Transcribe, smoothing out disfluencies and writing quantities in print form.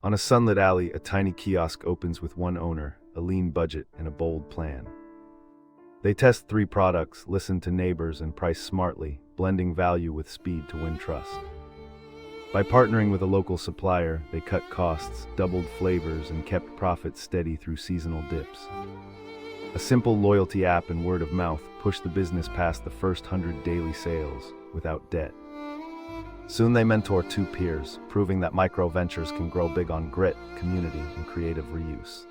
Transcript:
On a sunlit alley, a tiny kiosk opens with one owner, a lean budget, and a bold plan. They test 3 products, listen to neighbors, and price smartly, blending value with speed to win trust. By partnering with a local supplier, they cut costs, doubled flavors, and kept profits steady through seasonal dips. A simple loyalty app and word of mouth pushed the business past the first 100 daily sales without debt. Soon they mentor 2 peers, proving that micro ventures can grow big on grit, community, and creative reuse.